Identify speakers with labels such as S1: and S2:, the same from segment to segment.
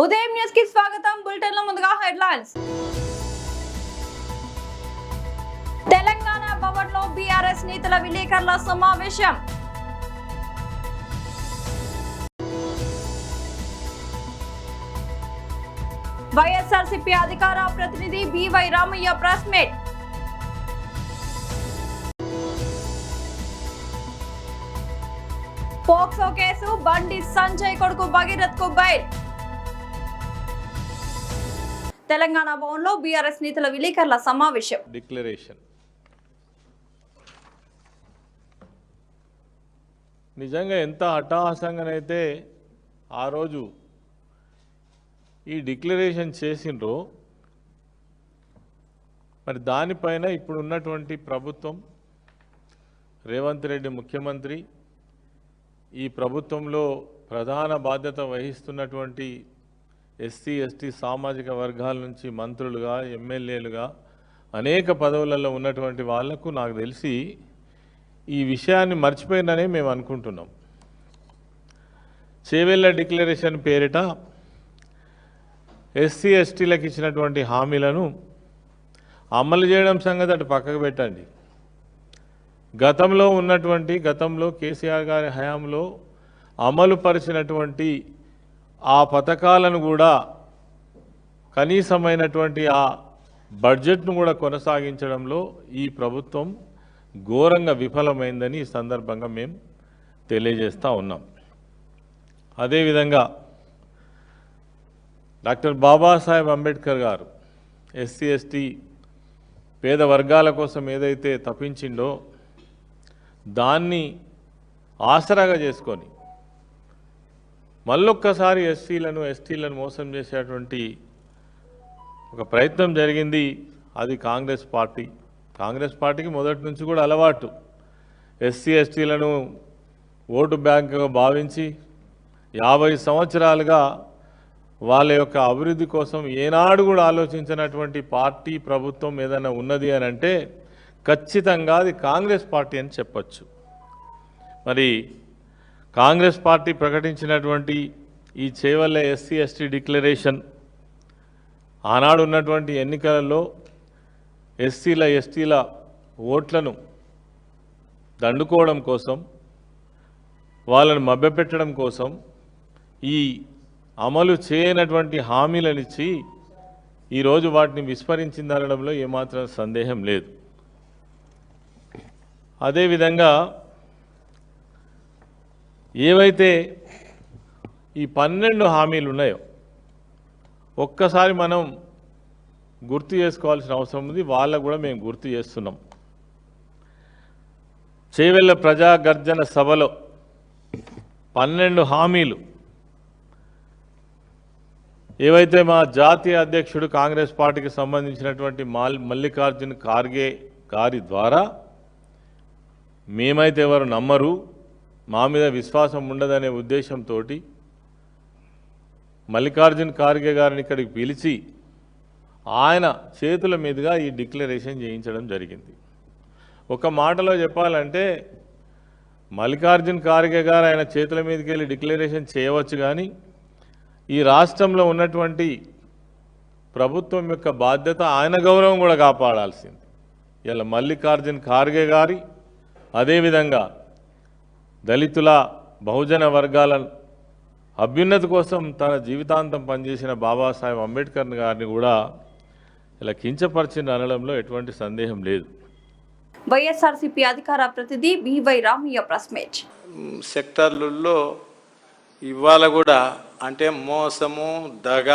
S1: ఉదయం న్యూస్ కి స్వాగతం. బులెటిన్ లో ముందుగా హెడ్లైన్స్. తెలంగాణ భవన్ లో బీఆర్ఎస్ నేతల విలేకరుల సమావేశం. వైఎస్ఆర్సీపీ అధికార ప్రతినిధి BY Ramaiah press meet. POCSO case Bandi Sanjay కొడుకు భగీరథ్ కు బైల్. తెలంగాణ భవన్లో బీఆర్ఎస్ నేతల విలేకరుల సమావేశం.
S2: డిక్లరేషన్ నిజంగా ఎంత అట్టహాసంగానైతే ఆ రోజు ఈ డిక్లరేషన్ చేసిండ్రో మరి దానిపైన ఇప్పుడు ఉన్నటువంటి ప్రభుత్వం, రేవంత్ రెడ్డి ముఖ్యమంత్రి, ఈ ప్రభుత్వంలో ప్రధాన బాధ్యత వహిస్తున్నటువంటి ఎస్సీ ఎస్టీ సామాజిక వర్గాల నుంచి మంత్రులుగా, ఎమ్మెల్యేలుగా అనేక పదవులలో ఉన్నటువంటి వాళ్లకు నాకు తెలిసి ఈ విషయాన్ని మర్చిపోయిందనే మేము అనుకుంటున్నాం. చేవెళ్ళ డిక్లరేషన్ పేరిట ఎస్సీ ఎస్టీలకు ఇచ్చినటువంటి హామీలను అమలు చేయడం సంగతి అటు పక్కకు పెట్టండి. గతంలో కేసీఆర్ గారి హయాంలో అమలు పరిచినటువంటి ఆ పథకాలను కూడా కనీసమైనటువంటి ఆ బడ్జెట్ను కూడా కొనసాగించడంలో ఈ ప్రభుత్వం ఘోరంగా విఫలమైందని ఈ సందర్భంగా మేము తెలియజేస్తూ ఉన్నాం. అదేవిధంగా డాక్టర్ బాబాసాహెబ్ అంబేద్కర్ గారు ఎస్సీ ఎస్టీ పేద వర్గాల కోసం ఏదైతే తప్పించిండో దాన్ని ఆసరాగా చేసుకొని మళ్ళొక్కసారి ఎస్సీలను ఎస్టీలను మోసం చేసేటువంటి ఒక ప్రయత్నం జరిగింది. అది కాంగ్రెస్ పార్టీకి మొదటి నుంచి కూడా అలవాటు. ఎస్సీ ఎస్టీలను ఓటు బ్యాంకుగా భావించి 50 సంవత్సరాలుగా వాళ్ళ యొక్క అభివృద్ధి కోసం ఏనాడు కూడా ఆలోచించినటువంటి పార్టీ, ప్రభుత్వం ఏదైనా ఉన్నది అని అంటే ఖచ్చితంగా అది కాంగ్రెస్ పార్టీ అని చెప్పచ్చు. మరి కాంగ్రెస్ పార్టీ ప్రకటించినటువంటి ఈ చేవెళ్ళ ఎస్సీ ఎస్టీ డిక్లరేషన్ ఆనాడు ఉన్నటువంటి ఎన్నికలలో ఎస్సీల ఎస్టీల ఓట్లను దండుకోవడం కోసం, వాళ్ళను మభ్యపెట్టడం కోసం ఈ అమలు చేయనటువంటి హామీలనిచ్చి ఈరోజు వాటిని విస్మరించిందనడంలో ఏమాత్రం సందేహం లేదు. అదేవిధంగా ఏవైతే ఈ 12 హామీలు ఉన్నాయో ఒక్కసారి మనం గుర్తు చేసుకోవాల్సిన అవసరం ఉంది. వాళ్ళకు కూడా మేము గుర్తు చేస్తున్నాం. చేవెళ్ళ ప్రజా గర్జన సభలో 12 హామీలు ఏవైతే మా జాతీయ అధ్యక్షుడు కాంగ్రెస్ పార్టీకి సంబంధించినటువంటి మల్లికార్జున్ ఖార్గే గారి ద్వారా మేమైతే ఎవరు నమ్మరు, మా మీద విశ్వాసం ఉండదనే ఉద్దేశంతో మల్లికార్జున్ ఖార్గే గారిని ఇక్కడికి పిలిచి ఆయన చేతుల మీదుగా ఈ డిక్లరేషన్ చేయించడం జరిగింది. ఒక మాటలో చెప్పాలంటే మల్లికార్జున్ ఖార్గే గారు ఆయన చేతుల మీదకి వెళ్ళి డిక్లరేషన్ చేయవచ్చు, కానీ ఈ రాష్ట్రంలో ఉన్నటువంటి ప్రభుత్వం యొక్క బాధ్యత ఆయన గౌరవం కూడా కాపాడాల్సింది. ఇలా మల్లికార్జున్ ఖార్గే గారి, అదేవిధంగా దళితుల, బహుజన వర్గాల అభ్యున్నతి కోసం తన జీవితాంతం పనిచేసిన బాబాసాహెబ్ అంబేద్కర్ గారిని కూడా ఇలా కించపరిచిన అనడంలో ఎటువంటి సందేహం లేదు.
S1: వైఎస్ఆర్సీపీ అధికార ప్రతినిధి బివై రామయ్య ప్రెస్ మీట్.
S3: సెక్టార్లలో ఇవాళ కూడా అంటే మోసము, దగ,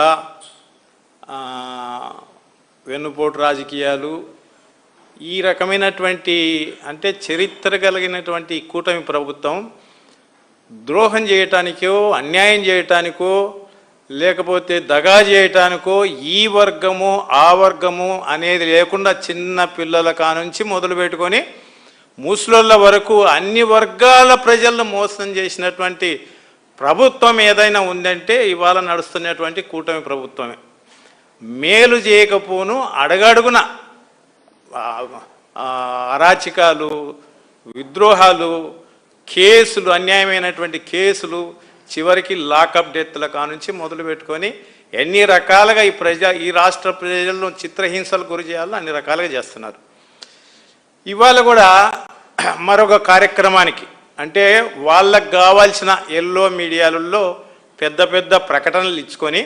S3: వెన్నుపోటు రాజకీయాలు, ఈ రకమైనటువంటి అంటే చరిత్ర కలిగినటువంటి కూటమి ప్రభుత్వం ద్రోహం చేయటానికో, అన్యాయం చేయటానికో, లేకపోతే దగా చేయటానికో ఈ వర్గము ఆ వర్గము అనేది లేకుండా చిన్న పిల్లల కానుంచి మొదలు పెట్టుకొని ముసలోళ్ళ వరకు అన్ని వర్గాల ప్రజలను మోసం చేసినటువంటి ప్రభుత్వం ఏదైనా ఉందంటే ఇవాళ నడుస్తున్నటువంటి కూటమి ప్రభుత్వమే. మేలు చేయకపోను అడగడుగున అరాచకాలు, విద్రోహాలు, కేసులు, అన్యాయమైనటువంటి కేసులు, చివరికి లాకప్ డెత్ల కానుంచి మొదలు పెట్టుకొని ఎన్ని రకాలుగా ఈ రాష్ట్ర ప్రజలను చిత్రహింసలు గురి చేయాలో అన్ని రకాలుగా చేస్తున్నారు. ఇవాళ కూడా మరొక కార్యక్రమానికి అంటే వాళ్ళకు కావాల్సిన ఎల్లో మీడియాలలో పెద్ద పెద్ద ప్రకటనలు ఇచ్చుకొని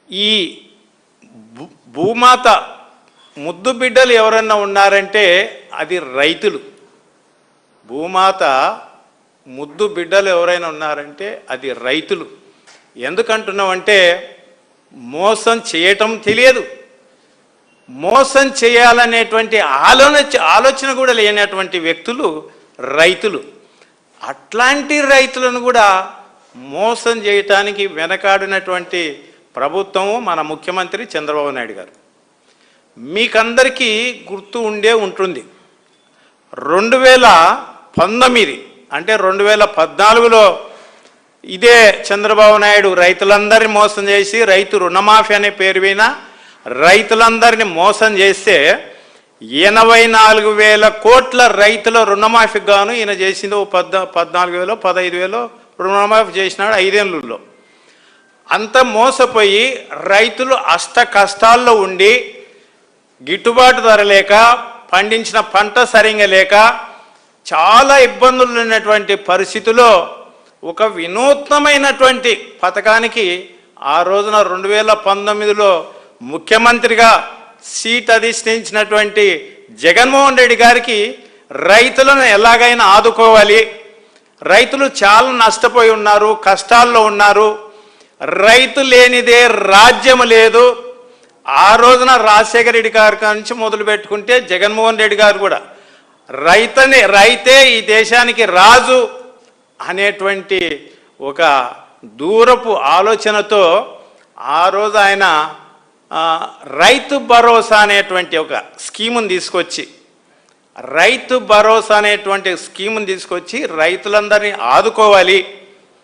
S3: ఈ భూమాత ముద్దు బిడ్డలు ఎవరన్నా ఉన్నారంటే అది రైతులు. భూమాత ముద్దు బిడ్డలు ఎవరైనా ఉన్నారంటే అది రైతులు. ఎందుకంటున్నామంటే మోసం చేయటం తెలియదు, మోసం చేయాలనేటువంటి ఆలోచన కూడా లేనటువంటి వ్యక్తులు రైతులు. అట్లాంటి రైతులను కూడా మోసం చేయటానికి వెనకాడినటువంటి ప్రభుత్వము మన ముఖ్యమంత్రి చంద్రబాబు నాయుడు గారు. మీకందరికీ గుర్తు ఉండే ఉంటుంది, 2019 అంటే 2014లో ఇదే చంద్రబాబు నాయుడు రైతులందరినీ మోసం చేసి రైతు రుణమాఫీ అనే పేరు మీద రైతులందరినీ మోసం చేస్తే 84,000 కోట్ల రైతుల రుణమాఫీకి గాను ఈయన చేసింది 14,000 15,000 రుణమాఫీ చేసినాడు 5 ఏళ్ళలో. అంత మోసపోయి రైతులు అష్ట కష్టాల్లో ఉండి గిట్టుబాటు ధర లేక పండించిన పంట సరిగా లేక చాలా ఇబ్బందులు ఉన్నటువంటి పరిస్థితిలో ఒక వినూత్నమైనటువంటి పథకానికి ఆ రోజున 2019లో ముఖ్యమంత్రిగా సీట్ అధిష్ఠించినటువంటి జగన్మోహన్ రెడ్డి గారికి రైతులను ఎలాగైనా ఆదుకోవాలి, రైతులు చాలా నష్టపోయి ఉన్నారు, కష్టాల్లో ఉన్నారు, రైతు లేనిదే రాజ్యం లేదు. ఆ రోజున రాజశేఖర రెడ్డి గారి నుంచి మొదలు పెట్టుకుంటే జగన్మోహన్ రెడ్డి గారు కూడా రైతే ఈ దేశానికి రాజు అనేటువంటి ఒక దూరపు ఆలోచనతో ఆ రోజు ఆయన రైతు భరోసా అనేటువంటి ఒక స్కీముని తీసుకొచ్చి రైతులందరినీ ఆదుకోవాలి.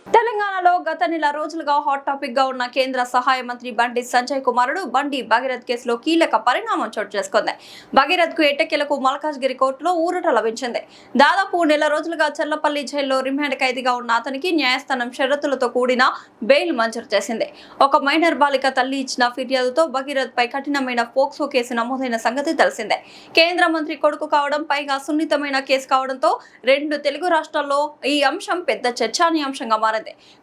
S1: తెలంగాణలో గత నెల రోజులుగా హాట్ టాపిక్ గా ఉన్న కేంద్ర సహాయ మంత్రి బండి సంజయ్ కుమారుడు బండి భగీరథ్ కేసులో కీలక పరిణామం చోటు చేసుకుంది. భగీరథ్ కు ఎట్టకేలకు మల్కాజ్గిరి కోర్టులో ఊరట లభించింది. దాదాపు నెల రోజులుగా చల్లపల్లి జైల్లో రిమాండ్ ఖైదీగా ఉన్న అతనికి న్యాయస్థానం షరతులతో కూడిన బెయిల్ మంజూరు చేసింది. ఒక మైనర్ బాలిక తల్లి ఇచ్చిన ఫిర్యాదుతో భగీరథ్ పై కఠినమైన పోక్సో కేసు నమోదైన సంగతి తెలిసిందే. కేంద్ర మంత్రి కొడుకు కావడం, పైగా సున్నితమైన కేసు కావడంతో 2 తెలుగు రాష్ట్రాల్లో ఈ అంశం పెద్ద చర్చానీయాంశంగా మారింది.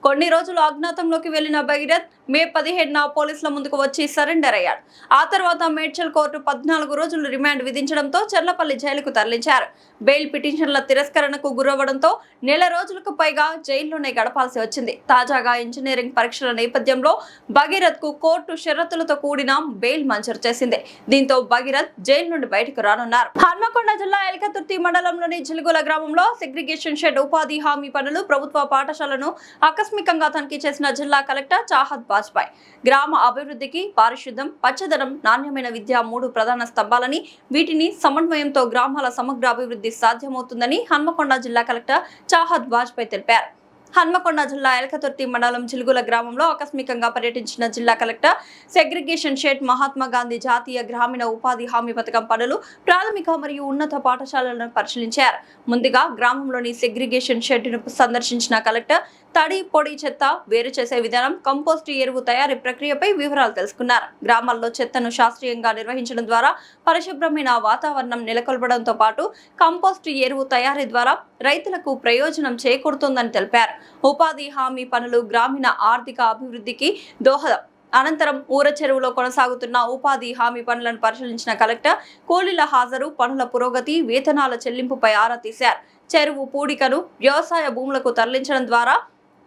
S1: కొన్ని రోజులు అజ్ఞాతంలోకి వెళ్లిన భగీరథ్ మే 17న పోలీసుల ముందుకు వచ్చి సరెండర్ అయ్యాడు. ఆ తర్వాత మేడ్చల్ కోర్టు 14 రోజులు రిమాండ్ విధించడంతో చర్లపల్లి జైలుకు తరలించారు. బెయిల్ పిటిషన్ల తిరస్కరణకు గురవ్వడంతో నెల రోజులకు పైగా జైల్లోనే గడపాల్సి వచ్చింది. తాజాగా ఇంజనీరింగ్ పరీక్షల నేపథ్యంలో భగీరథ్ కు కోర్టు షరతులతో కూడిన బెయిల్ మంజూరు చేసింది. దీంతో భగీరథ్ జైలు నుండి బయటకు రానున్నారు. హన్మకొండ జిల్లా ఎల్కతుర్తి మండలంలోని జిలుగుల గ్రామంలో సెగ్రిగేషన్ షెడ్ ఉపాధి హామీ పనులు ప్రభుత్వ పాఠశాలను ఆకస్మికంగా తనిఖీ చేసిన జిల్లా కలెక్టర్ చాహద్ బాజ్పాయ్ గ్రామ అభివృద్ధికి పారిశుద్ధ్యం, పచ్చదనం, నాణ్యమైన విద్య 3 ప్రధాన స్తంభాలని, వీటిని సమన్వయంతో గ్రామాల సమగ్ర అభివృద్ధి సాధ్యమవుతుందని హన్మకొండ జిల్లా కలెక్టర్ చాహద్ బాజ్పాయ్ తెలిపారు. హన్మకొండ జిల్లా ఎల్కతుర్తి మండలం చిలుగుల గ్రామంలో ఆకస్మికంగా పర్యటించిన జిల్లా collector segregation shed, Mahatma Gandhi జాతీయ గ్రామీణ ఉపాధి హామీ పథకం పనులు, ప్రాథమిక మరియు ఉన్నత పాఠశాలలను పరిశీలించారు. ముందుగా గ్రామంలోని సెగ్రిగేషన్ షెడ్ను సందర్శించిన కలెక్టర్ తడి, పొడి చెత్త వేరు చేసే విధానం, కంపోస్ట్ ఎరువు తయారీ ప్రక్రియపై వివరాలు తెలుసుకున్నారు. గ్రామాల్లో చెత్తను శాస్త్రీయంగా నిర్వహించడం ద్వారా పరిశుభ్రమైన వాతావరణం నెలకొల్పడంతో పాటు కంపోస్ట్ ఎరువు తయారీ ద్వారా రైతులకు ప్రయోజనం చేకూరుతుందని తెలిపారు. ఉపాధి హామీ పనులు గ్రామీణ ఆర్థిక అభివృద్ధికి దోహదం. అనంతరం ఊర చెరువులో కొనసాగుతున్న ఉపాధి హామీ పనులను పరిశీలించిన కలెక్టర్ కూలీల హాజరు, పనుల పురోగతి, వేతనాల చెల్లింపుపై ఆరా తీశారు. చెరువు పూడికను వ్యవసాయ భూములకు తరలించడం ద్వారా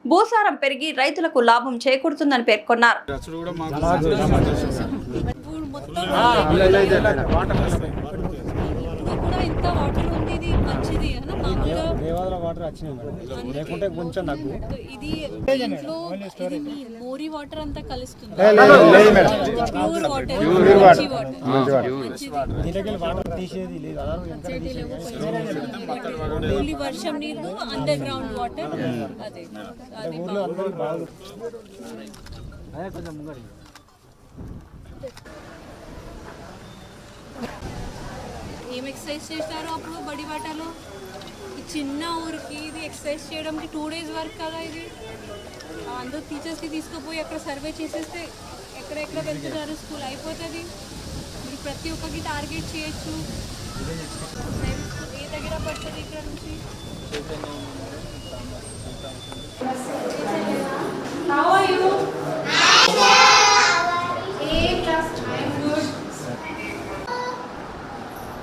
S1: భూసారం పెరిగి రైతులకు లాభం చేకూరుతుందని పేర్కొన్నారు.
S4: మోరీ వాటర్ అంతా కలుస్తుంది. వర్షం నీళ్ళు, అండర్ గ్రౌండ్ వాటర్. ఏం ఎక్సర్సైజ్ చేస్తారో అప్పుడు బడి బాటలో చిన్న ఊరికి ఇది ఎక్సర్సైజ్ చేయడానికి 2 days వర్క్ కదా ఇది. అందరూ టీచర్స్కి తీసుకుపోయి అక్కడ సర్వే చేసేస్తే ఎక్కడెక్కడ వెళ్తున్నారు స్కూల్ అయిపోతుంది. మీరు ప్రతి ఒక్కరికి టార్గెట్ చేయొచ్చు. ప్రైవేట్ స్కూల్ ఏ దగ్గర పడుతుంది ఇక్కడ నుంచి? How are you? I'm good.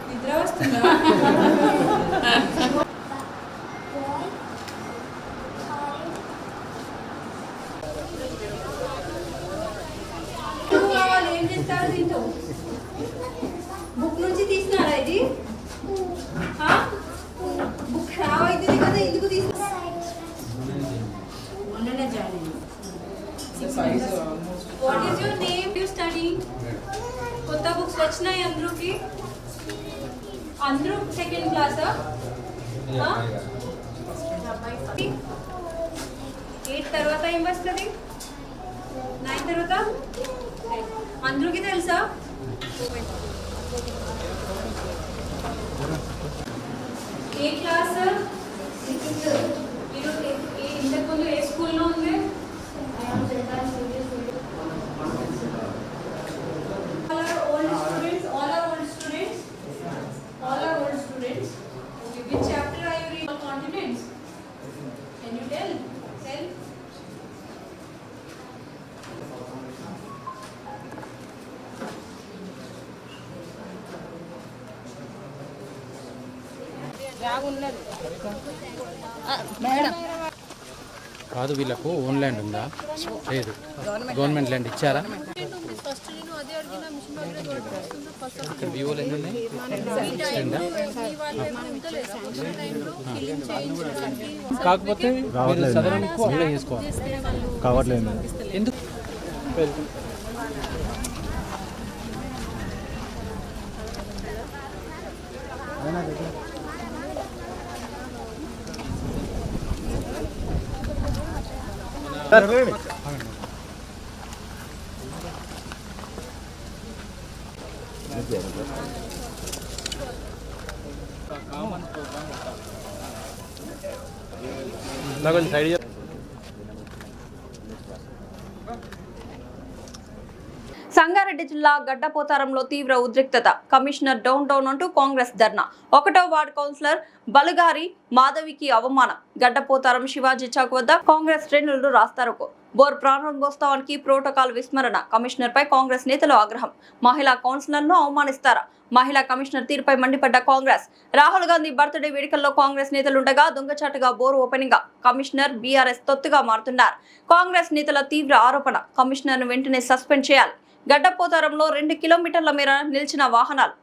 S4: నిద్ర వస్తుందా? ఏం చేస్తారు దీంతో? బుక్ నుంచి తీసినారా ఇది? బుక్ ఖరాబ్ అవుతుంది కదా, ఎందుకు తీసినారా? మొన్ననే join. What is your name? You study? కొత్త బుక్స్ వచ్చినాయి అందరికి? అందరూ సెకండ్ క్లాసా? 8 తర్వాత ఏం వస్తుంది? 9 తర్వాత అందరికి తెలుసా? ఏ క్లాస్? మీరు ఇంతకుముందు ఏ స్కూల్లో ఉంది? All are old students. Okay, which chapter are you reading? All continents. Can you tell?
S5: కాదు, వీళ్ళకు ఓన్ ల్యాండ్ ఉందా? లేదు. గవర్నమెంట్ ల్యాండ్ ఇచ్చారా?
S4: ఫస్ట్ నేను అదే అడిగిన మిషన్ దగ్గర దొరుకుతుందో ఫస్ట్
S5: ఇక్కడ వివోలు ఎన్ని ఉన్నాయి? కాకపోతే మీరు సదరంకు అప్లై చేసుకోవాలి.
S6: కావట్లేదు
S5: ఎందుకు?
S1: సంగారెడ్డి జిల్లా గడ్డపోతారంలో తీవ్ర ఉద్రిక్తత. కమిషనర్ డౌన్ అంటూ కాంగ్రెస్ ధర్నా. 1వ వార్డు కౌన్సిలర్ బలుగారి మాధవికి అవమానం. గడ్డపోతారం శివాజీ చౌక్ వద్ద కాంగ్రెస్ శ్రేణులు రాస్తారోకో. బోర్ ప్రారంభోత్సవానికి ప్రోటోకాల్ విస్మరణ. కమిషనర్ పై కాంగ్రెస్ నేతలు ఆగ్రహం. మహిళా కౌన్సిలర్ ను అవమానిస్తారా? మహిళా కమిషనర్ తీరుపై మండిపడ్డ కాంగ్రెస్. రాహుల్ గాంధీ బర్త్డే వేడుకల్లో కాంగ్రెస్ నేతలుండగా దొంగచాటుగా బోరు ఓపెనింగ్. కమిషనర్ బీఆర్ఎస్ తొత్తుగా మారుతున్నారు. కాంగ్రెస్ నేతల తీవ్ర ఆరోపణ. కమిషనర్ ను వెంటనే సస్పెండ్ చేయాలి. గడ్డపోతారంలో 2 కిలోమీటర్ల మేర నిలిచిన వాహనాలు.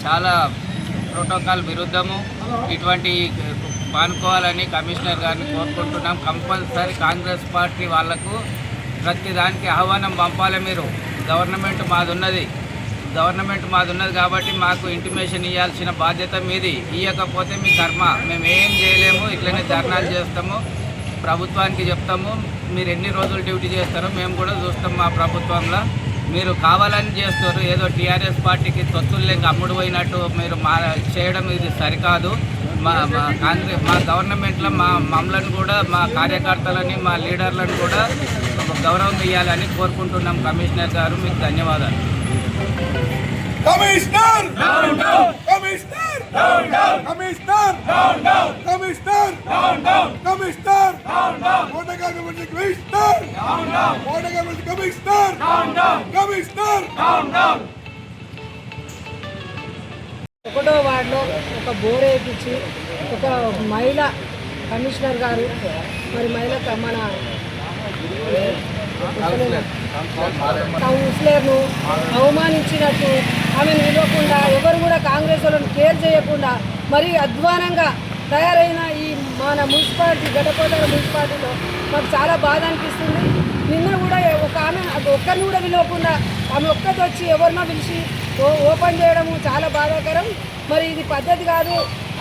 S7: చాలా ప్రోటోకాల్ విరుద్ధము. ఇటువంటి మానుకోవాలని కమిషనర్ గారిని కోరుకుంటున్నాం. కంపల్సరీ కాంగ్రెస్ పార్టీ వాళ్లకు ప్రతి దానికి ఆహ్వానం పంపాలి. మీరు గవర్నమెంట్ మాదున్నది కాబట్టి మాకు ఇంటిమేషన్ ఇవ్వాల్సిన బాధ్యత మీది. ఇవ్వకపోతే మీ కర్మ. మేము ఏం చేయలేము, ఇట్లనే ధర్నాలు చేస్తాము, ప్రభుత్వానికి చెప్తాము. మీరు ఎన్ని రోజులు డ్యూటీ చేస్తారో మేము కూడా చూస్తాం. మా ప్రభుత్వంలో మీరు కావాలని చేస్తారు. ఏదో టీఆర్ఎస్ పార్టీకి తొత్తులు లేక అమ్ముడు పోయినట్టు మీరు చేయడం ఇది సరికాదు. మా గవర్నమెంట్లో మమ్మల్ని కూడా, మా కార్యకర్తలని, మా లీడర్లను కూడా గౌరవం ఇవ్వాలని కోరుకుంటున్నాం. కమిషనర్ గారు, మీకు ధన్యవాదాలు.
S8: Commissioner down down, commissioner down down, commissioner down down, commissioner down down, commissioner down down, ఓటగాగమంది కమిషనర్ డౌన్ డౌన్, ఓటగాగమంది commissioner down down, commissioner down down.
S9: 1వ వార్డులో ఒక బోర్ వేయించి ఒక మహిళా కమిషనర్ గారు మరి మహిళ మన కౌన్సిలర్ను అవమానించినట్టు, ఆమెను ఇవ్వకుండా, ఎవరు కూడా కాంగ్రెస్ వాళ్ళని కేర్ చేయకుండా మరి అధ్వానంగా తయారైన ఈ మన మున్సిపాలిటీ గడపదల మున్సిపాలిటీలో మాకు చాలా బాధ అనిపిస్తుంది. నిన్న కూడా ఒక ఆమె ఒక్కరిని కూడా పిలవకుండా ఆమె ఒక్కటి వచ్చి ఎవరినో పిలిచి ఓపెన్ చేయడము చాలా బాధాకరం. మరి ఇది పద్ధతి కాదు.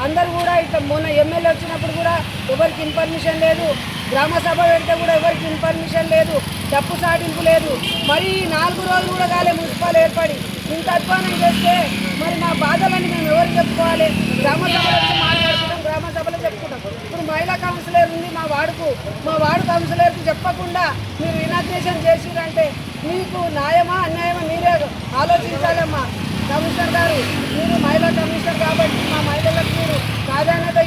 S9: అందరూ కూడా ఇట్లా మొన్న ఎమ్మెల్యే వచ్చినప్పుడు కూడా ఎవరికి ఇన్ఫర్మేషన్ లేదు, గ్రామ సభ పెడితే కూడా ఎవరికి ఇన్ఫర్మేషన్ లేదు, డప్పు సాటింపు లేదు. మరి 4 రోజులు కూడా కాలే మున్సిపల్ ఏర్పడి ఇంత అధ్వానం చేస్తే మరి మా బాధలని మేము ఎవరికి చెప్పుకోవాలి? గ్రామ సభలో వచ్చి మాట్లాడుకుంటాం, గ్రామ సభలో చెప్పుకుంటాం. ఇప్పుడు మహిళా కౌన్సిలర్ ఉంది మా వార్డు కౌన్సిలర్కి చెప్పకుండా మీరు ఇనాగ్రేషన్ చేసిరంటే మీకు న్యాయమా అన్యాయమా మీరే ఆలోచించాలమ్మా. కమిషనర్ గారు, మీరు మహిళా కమిషనర్ కాబట్టి మా మహిళలకు మీరు ప్రాధాన్యత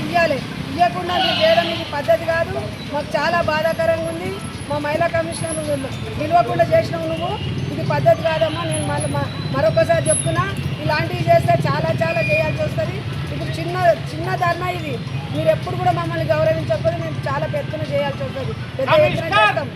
S9: ఇవ్వకుండా మీరు చేయడం ఇది పద్ధతి కాదు. మాకు చాలా బాధాకరంగా ఉంది. మా మహిళా కమిషనర్ పిలవకుండా చేసినావు నువ్వు, ఇది పద్ధతి కాదమ్మా. నేను మరొకసారి చెప్తున్నా, ఇలాంటివి చేస్తే చాలా చేయాల్సి వస్తుంది. ఇప్పుడు చిన్న ధర్నా ఇది. మీరు ఎప్పుడు కూడా మమ్మల్ని గౌరవించకపోతే మేము చాలా పెద్దన చేయాల్సి వస్తుంది. పెద్ద ఎత్తున చేస్తాం.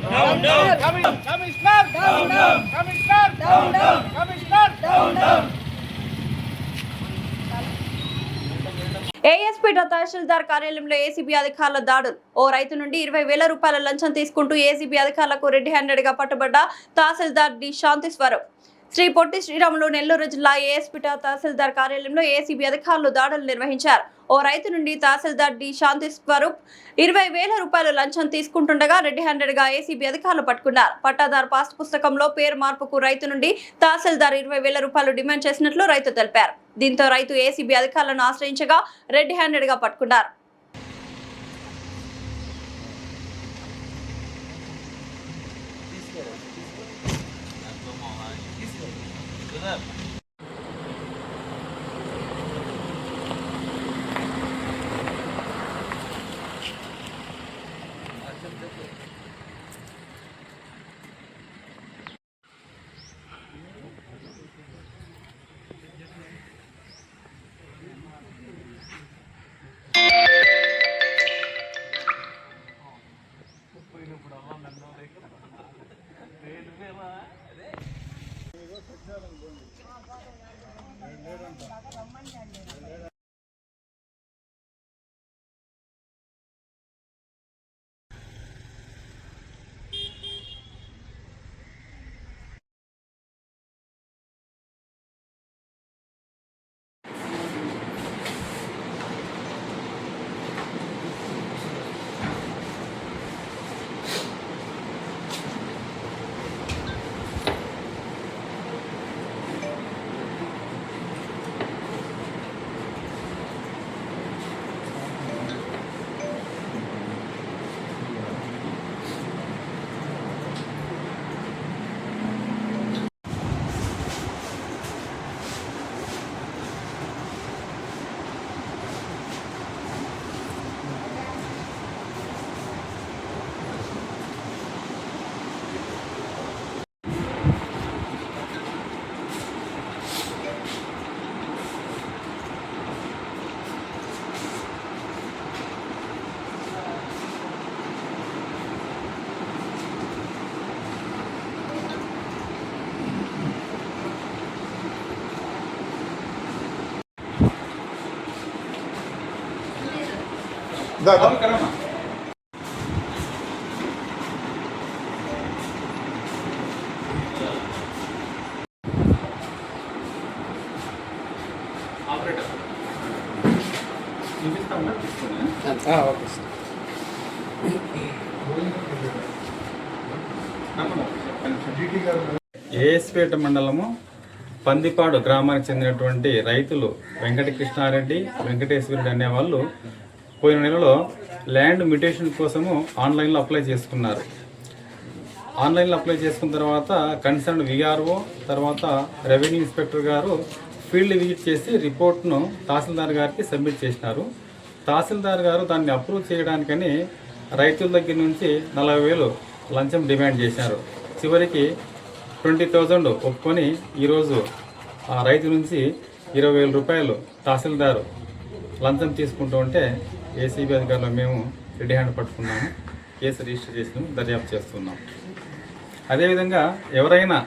S1: ఏఎస్పీట తహసీల్దార్ కార్యాలయంలో ఏసీబీ అధికారుల దాడులు. ఓ రైతు నుండి 20,000 రూపాయల లంచం తీసుకుంటూ ఏసీబీ అధికారులకు రెడ్ హ్యాండెడ్ గా పట్టుబడ్డ తహసీల్దార్ డి శాంతి స్వరూప్. శ్రీ పొట్టి శ్రీరాములు నెల్లూరు జిల్లా ఏఎస్పీట తహసీల్దార్ కార్యాలయంలో ఏసీబీ అధికారులు దాడులు నిర్వహించారు. ఓ రైతు నుండి తహసీల్దార్ డి శాంతి స్వరూప్ 20,000 రూపాయల లంచం తీసుకుంటుండగా రెడ్ హ్యాండెడ్ గా ఏసీబీ అధికారులు పట్టుకున్నారు. పట్టాదారు పాస్ పుస్తకంలో పేరు మార్పుకు రైతు నుండి తహసీల్దార్ 20,000 రూపాయలు డిమాండ్ చేసినట్లు రైతు తెలిపారు. దీంతో రైతు ఏసీబీ అధికారులను ఆశ్రయించగా రెడ్ హ్యాండెడ్ గా పట్టుకున్నారు.
S6: ఏఎస్పేట మండలము పందిపాడు గ్రామానికి చెందినటువంటి రైతులు వెంకటకృష్ణారెడ్డి, వెంకటేశ్వరుడు అనేవాళ్ళు పోయిన నెలలో ల్యాండ్ మ్యూటేషన్ కోసము ఆన్లైన్లో అప్లై చేసుకున్నారు. ఆన్లైన్లో అప్లై చేసుకున్న తర్వాత కన్సర్న్ విఆర్ఓ తర్వాత రెవెన్యూ ఇన్స్పెక్టర్ గారు ఫీల్డ్ విజిట్ చేసి రిపోర్ట్ను తహసీల్దార్ గారికి సబ్మిట్ చేసినారు. తహసీల్దార్ గారు దాన్ని అప్రూవ్ చేయడానికని రైతుల దగ్గర నుంచి 40,000 లంచం డిమాండ్ చేశారు. చివరికి 20,000 ఒప్పుకొని ఈరోజు ఆ రైతు నుంచి 20,000 రూపాయలు తహసీల్దారు లంచం తీసుకుంటూ ఉంటే ఏసీబీ అధికారులు మేము రెడ్ హ్యాండ్ పట్టుకున్నాము, కేసు రిజిస్టర్ చేసినాము, దర్యాప్తు చేస్తున్నాం. అదేవిధంగా ఎవరైనా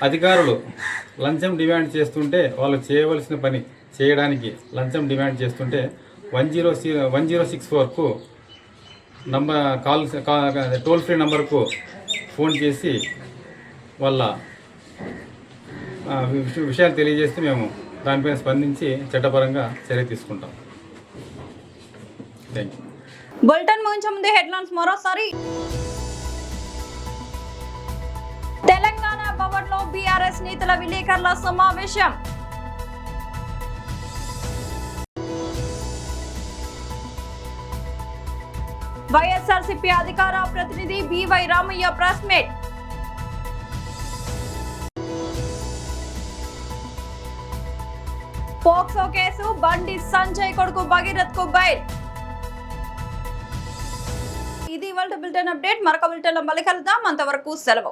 S6: అధికారులు లంచం డిమాండ్ చేస్తుంటే వాళ్ళు చేయవలసిన పని చేయడానికి లంచం డిమాండ్ చేస్తుంటే 1064కు టోల్ ఫ్రీ నంబర్కు ఫోన్ చేసి వాళ్ళ విషయాలు తెలియజేస్తే మేము దానిపైన స్పందించి చట్టపరంగా చర్య తీసుకుంటాం. Thank you.
S1: బులెటిన్ ముగించే ముందు హెడ్లైన్స్ మరోసారి. తెలంగాణ భవన్లో బీఆర్ఎస్ నేతల విలేకరుల సమావేశం. వైఎస్ఆర్సీపీ అధికార ప్రతినిధి BY Ramaiah press meet. POCSO case Bandi Sanjay కొడుకు భగీరథ్ కు బైల్. ఇది ఇవాళ బులెటిన్ అప్డేట్. మరొక బులెటిన్ లో మళ్ళీ కలుద్దాం. అంతవరకు సెలవు.